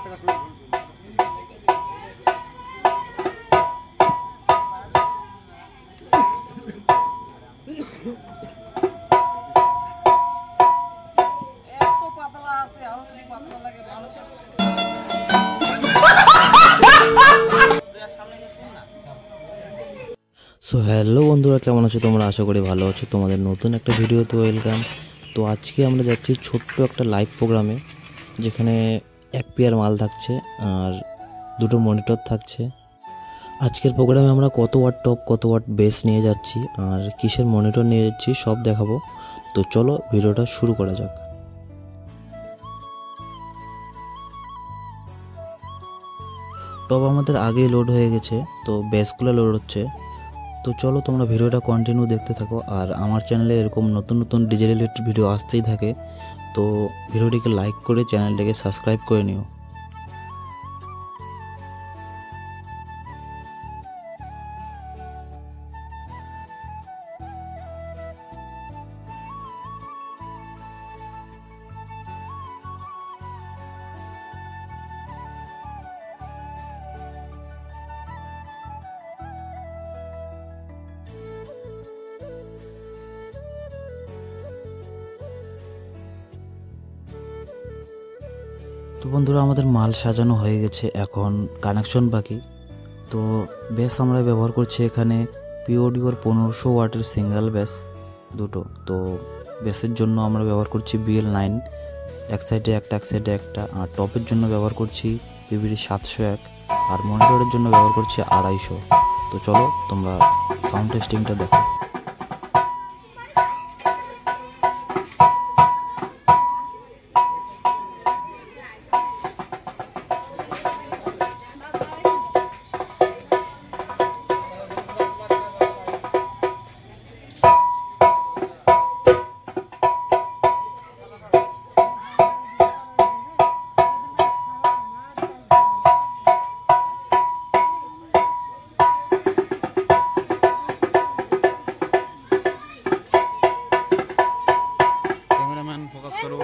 So hello বন্ধুরা, কেমন আছো তোমরা? আশা করি ভালো আছো। তোমাদের নতুন একটা ভিডিওতে ওয়েলকাম। তো আজকে আমরা যাচ্ছি ছোট্ট একটা লাইভ প্রোগ্রামে, যেখানে এক পেয়ার মাল থাকছে আর দুটো মনিটর থাকছে। আজকের প্রোগ্রামে আমরা কত ওয়াট টপ, কত ওয়াট বেস নিয়ে যাচ্ছি আর কিসের মনিটর নিয়ে যাচ্ছি সব দেখাবো। তো চলো ভিডিওটা শুরু করা যাক। টপ আমাদের আগেই লোড হয়ে গেছে, তো বেসগুলো লোড হচ্ছে। তো চলো তোমরা ভিডিওটা কন্টিনিউ দেখতে থাকো। আর আমার চ্যানেলে এরকম নতুন নতুন ডিজে রিলেটেড ভিডিও আসতেই থাকে, তো ভিডিওটিকে লাইক করে চ্যানেলটাকে সাবস্ক্রাইব করে নিও। তো বন্ধুরা, আমাদের মাল সাজানো হয়ে গেছে, এখন কানেকশন বাকি। তো বেস আমরা ব্যবহার করছি এখানে পিওডিওর 1500 ওয়াটের সিঙ্গেল বেস দুটো। তো বেসের জন্য আমরা ব্যবহার করছি BL9, এক সাইডে একটা এক সাইডে একটা। আর টপের জন্য ব্যবহার করছি PVD 701, আর মনিটরের জন্য ব্যবহার করছি 250। তো চলো তোমরা সাউন্ড টেস্টিংটা দেখো। फोकस करो।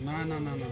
ना ना ना ना